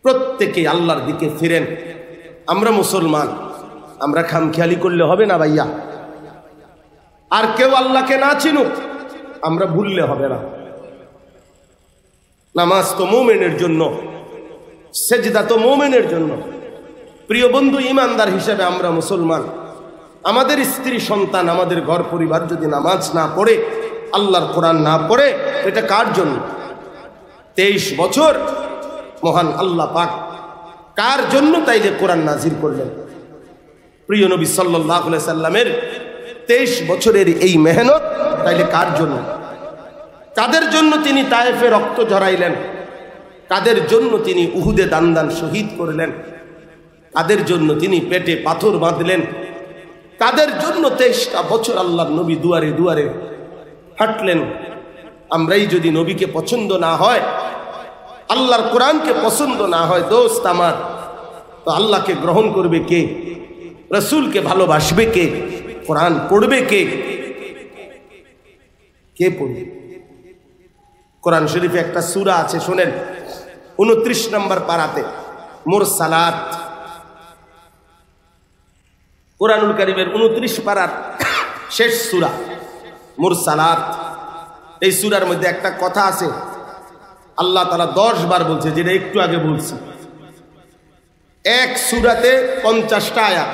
প্রত্যেকেই আল্লাহর দিকে ফিরেন। আমরা মুসলমান, আমরা খামখেয়ালি করলে হবে না ভাইয়া। আর কেউ আল্লাহকে না চিনুক, আমরা ভুললে হবে না। নামাজ তো মুমিনের জন্য, সেজদা তো মুমিনের জন্য। প্রিয় বন্ধু, ইমানদার হিসেবে আমরা মুসলমান, আমাদের স্ত্রী সন্তান, আমাদের ঘর পরিবার যদি নামাজ না পড়ে, আল্লাহর কোরআন না পড়ে, এটা কার জন্য? 23 বছর মহান আল্লাহ পাক কার জন্য তাইলে কোরআন নাজিল করলেন? প্রিয় নবী সাল্লাল্লাহু আলাইহি সাল্লামের 23 বছরের এই মেহনত তাইলে কার জন্য? কাদের জন্য তিনি তায়েফে রক্ত ঝরাইলেন? কাদের জন্য তিনি উহুদে দান শহীদ করলেন? কাদের জন্য তিনি পেটে পাথর বাঁধলেন? কাদের জন্য 23টা বছর আল্লাহর নবী দুয়ারে দুয়ারে হাঁটলেন? আমরাই যদি নবীকে পছন্দ না হয়, আল্লাহর কোরআনকে পছন্দ না হয়, দোস্ত আমার, তো আল্লাহকে গ্রহণ করবে কে? রসুলকে ভালোবাসবে কে? কোরআন পড়বে কে? কে পড়বে? কোরআন শরীফে একটা সূরা আছে, শোনেন, 29 নম্বর পারাতে, মুরসালাত। কোরআনুল কারীমের 29 পারার শেষ সূরা মুরসালাত। এই সূরার মধ্যে একটা কথা আছে, আল্লাহ তাআলা 10 বার বলছে, যেটা একটু আগে বলছি। এক সূরাতে 50টা আয়াত,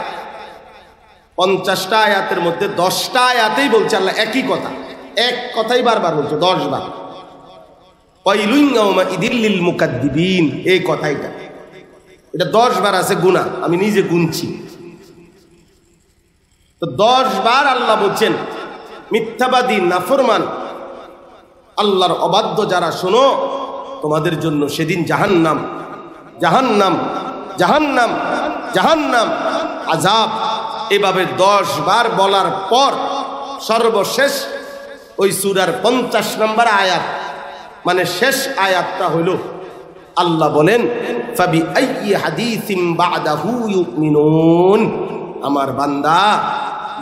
50টা আয়াতের মধ্যে 10টা আয়াতেই বলছে আল্লাহ একই কথা, এক কথাই বারবার বলছে 10 বার। ওয়াইলুন ইয়াউমাইযিল লিল মুকাদ্দিবিন, এই কথাইটা, এটা 10 বার আছে গুণা, আমি নিজে গুনছি। তো 10 বার আল্লাহ বলছেন মিথ্যাবাদী, নাফরমান, আল্লাহর অবাধ্য যারা, শোনো, তোমাদের জন্য সেদিন জাহান্নাম, জাহান্নাম, জাহান্নাম, জাহান্নাম, আযাব। এভাবে 10 বার বলার পর সর্বশেষ ওই সূরার 50 নম্বর আয়াত, মানে শেষ আয়াতটা হইল, আল্লাহ বলেন ফাবি আইয়ি হাদিসিন বাদাহু ইউমিনুন। আমার বান্দা,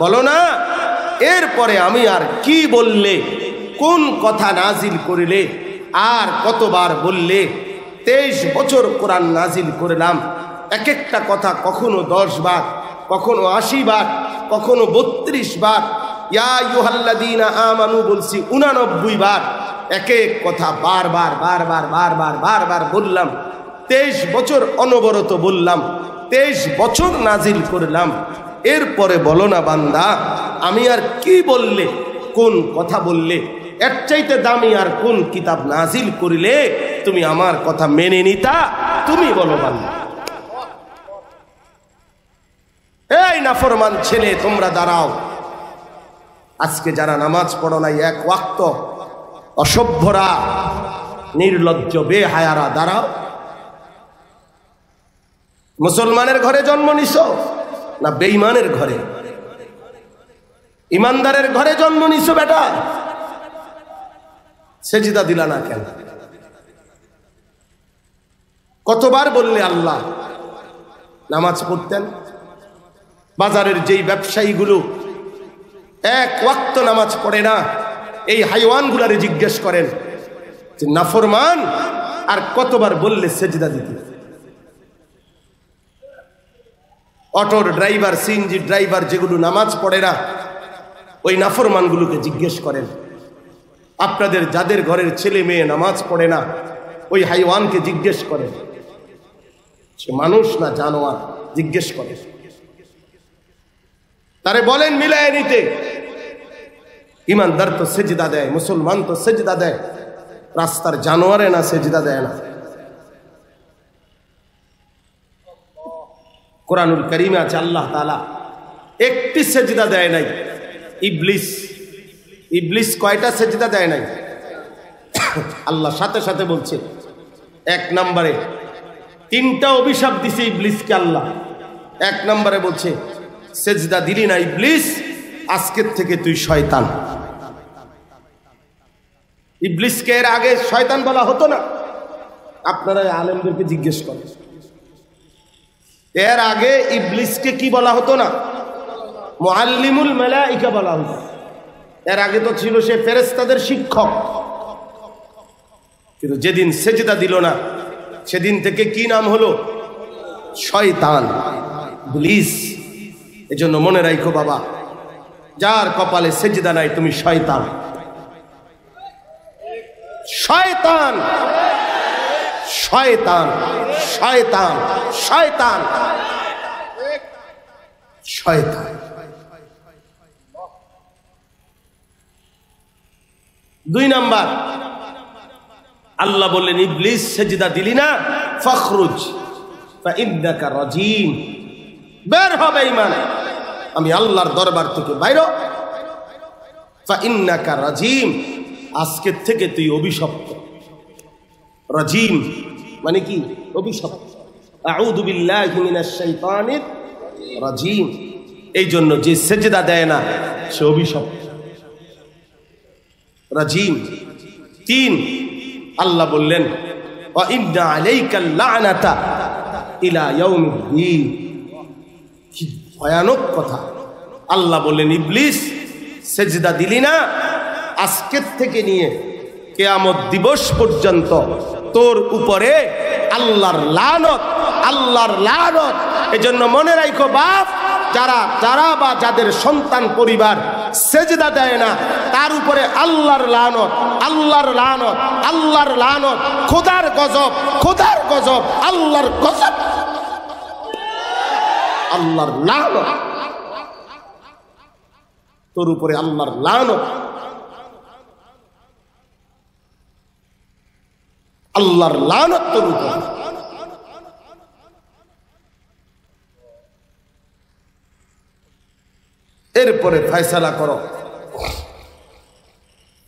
বলো না এরপরে আমি আর কি বললে, কোন কথা নাজিল করিলে, আর কতবার বললে? 23 বছর কোরআন নাজিল করলাম, এক একটা কথা কখনো 10 বার, কখনো 80 বার, কখনো 32 বার। ইয়া আইয়ুহাল্লাযীনা আমানু বলছি 89 বার। এক এক কথা বারবার বারবার বারবার বারবার বললাম। 23 বছর অনবরত বললাম, 23 বছর নাজিল করলাম। এরপরে বলো না বান্দা, আমি আর কি বললে, কোন কথা বললে, এর চাইতে দামি আর কোন কিতাব নাজিল করিলে তুমি আমার কথা মেনে নিতা? তুমি বলো বান্দা। এই নাফরমান ছেলে, তোমরা দাঁড়াও। আজকে যারা নামাজ পড়ো নাই, এক ওয়াক্ত, অসভ্যরা, নির্লজ্জ, বেহায়ারা, দাঁড়াও। মুসলমানের ঘরে জন্ম নিছো না বেঈমানের ঘরে? ইমানদারের ঘরে জন্ম নিছো বেটা, সেজদা দিলা না কেন? কতবার বললে আল্লাহ? নামাজ পড়তেন। বাজারের যেই ব্যবসায়ীগুলো এক ওয়াক্ত নামাজ পড়ে না, এই হাইওয়ানগুলারে জিজ্ঞেস করেন যে নাফরমান আর কতবার বললে সেজদা দিতে? অটোর ড্রাইভার, সিএনজি ড্রাইভার যেগুলো নামাজ পড়ে না, ওই নাফরমানগুলোকে জিজ্ঞেস করেন। আপনাদের যাদের ঘরের ছেলে মেয়ে নামাজ পড়ে না, ওই হাইওয়ানকে জিজ্ঞেস করেন, সে মানুষ না জানোয়ার, জিজ্ঞেস করে। তারে বলেন মিলায় নিতে। ইমানদার তো সেজদা দেয়, মুসলমান তো সেজদা দেয়, রাস্তার জানোয়ারে না সেজদা দেয় না। কোরআনুল কারীমে আছে আল্লাহ তাআলা একটি সেজদা দেয় নাই। ইবলিস, ইবলিস কয়টা সেজদা দেয় নাই? আল্লাহ সাথে সাথে বলছে, 1 নম্বরে 3টা অভিশাপ দিছে ইবলিসকে আল্লাহ। 1 নম্বরে বলছে, সেজদা দিলি না ইবলিস, আজকের থেকে তুই শয়তান। ইবলিসকে এর আগে শয়তান বলা হতো না? আপনারা আলেমদেরকে জিজ্ঞেস করেন, এর আগে ইবলিসকে কি বলা হতো না? মুআল্লিমুল মালায়েকা বলা হতো। এর আগে তো ছিল সে ফেরেশতাদের শিক্ষক। কিন্তু যেদিন সেজদা দিল না, সেদিন থেকে কি নাম হলো? শয়তান, ইবলিস। এজন্য মনে রাখো বাবা, যার কপালে সেজদা নাই তুমি শয়তান। শয়তান, শয়তান, শয়তান, শয়তান, শয়তান। 2 নাম্বার, আল্লাহ বললেন ইবলিস সেজদা দিলি না, ফখরুজ ফাইন্নাকা রাজিম, বের হ বেঈমান, আমি আল্লাহর দরবার থেকে বাইর। ফাইন্নাকা রাজিম, আজকে থেকে তুই অভিশপ্ত। রাজিম মানে কি? অভিশপ্ত। আউযু বিল্লাহি মিনাশ শাইতানির রাজিম। এই জন্য যে সেজদা দেয় না সে অভিশপ্ত, রাজিম। 3, আল্লাহ বললেন ওয়া ইন্না আলাইকাল লা'নাতা ইলা ইয়াউমিদ্দিন। কি ভয়ানক কথা! আল্লাহ বললেন ইবলিস সেজদা দিলি না, আজকের থেকে নিয়ে কিয়ামত দিবস পর্যন্ত তোর উপরে আল্লাহর লানত, আল্লাহর লানত। এজন্য মনে রাখো বাপ, যারা বা যাদের সন্তান পরিবার সেজদা দেয় না তার উপরে আল্লাহর লানত, আল্লাহর লানত, আল্লাহর লানত, খোদার গজব, খোদার গজব, আল্লাহর গজব, আল্লাহর লানত তোর উপরে, আল্লাহর লানত, আল্লাহর লানত তোর উপরে। এরপরে ফয়সালা করো,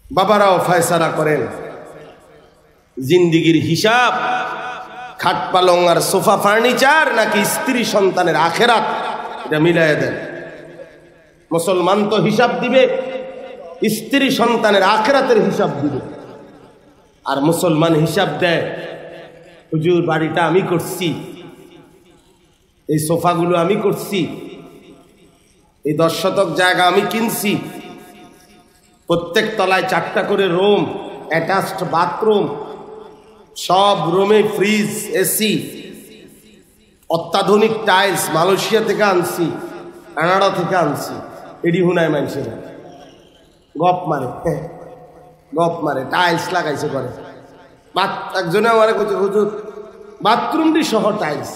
বাবারাও ফয়সালা করেন। জিন্দিগির হিসাব খাট পালং আর সোফা ফার্নিচার নাকি স্ত্রী সন্তানের আখেরাত, এটা মিলাই দেন। মুসলমান তো হিসাব দিবে, স্ত্রী সন্তানের আখেরাতের হিসাব দিবে। আর মুসলমান হিসাব দেয়, হুজুর বাড়িটা আমি করছি, এই সোফাগুলো আমি করছি, এই 10 শতক জায়গা আমি কিনছি, প্রত্যেক তলায় 4টা করে রুম, অ্যাটাচড বাথরুম, সব রুমে ফ্রিজ, এসি, অত্যাধুনিক টাইলস মালয়েশিয়া থেকে আনছি, কানাডা থেকে আনছি। এডি হুনায় মানুষের গপ মারে, গপ মারে, টাইলস লাগাইছে করে। একজনে আমার কাছে হুজুর বাথরুমটি সহ টাইলস।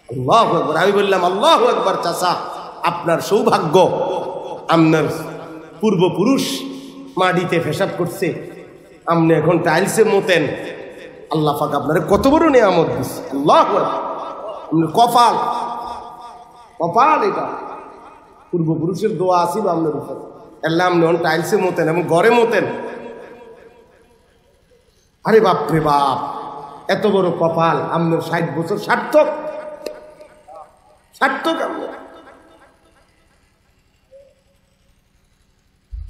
আল্লাহু আকবার। আমি বললাম আল্লাহু আকবার, চাচা আপনার সৌভাগ্য, আপনার পূর্বপুরুষ মাটিতে পেশাব করছে, আপনি এখন টাইলসে মতেন। আল্লাহ পাক আপনার কত বড় নিয়ামত দিচ্ছে। আল্লাহু আকবার। কপাল, কপাল, এটা পূর্বপুরুষের দোয়া আসিল আপনার উপর। আল্লাহ আপনি এখন টাইলসে মতেন এবং ঘরে মতেন। আরে বাপ রে বাপ, এত বড় কপাল আপনার। 60 বছর সার্থক, সার্থক আপনার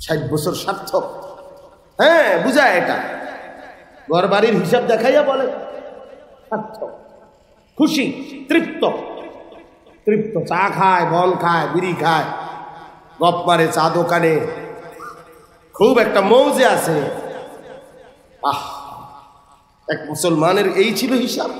60 বছর সার্থক। হ্যাঁ, বুঝায় এটা। ঘর বাড়ির হিসাব দেখাইয়া বলে সার্থক, খুশি, তৃপ্ত, তৃপ্ত। চা খায়, বন খায়, বিড়ি খায়, গপ মারে চা দোকানে, খুব একটা মৌজে আছে। আহ, এক মুসলমানের এই ছিল হিসাব।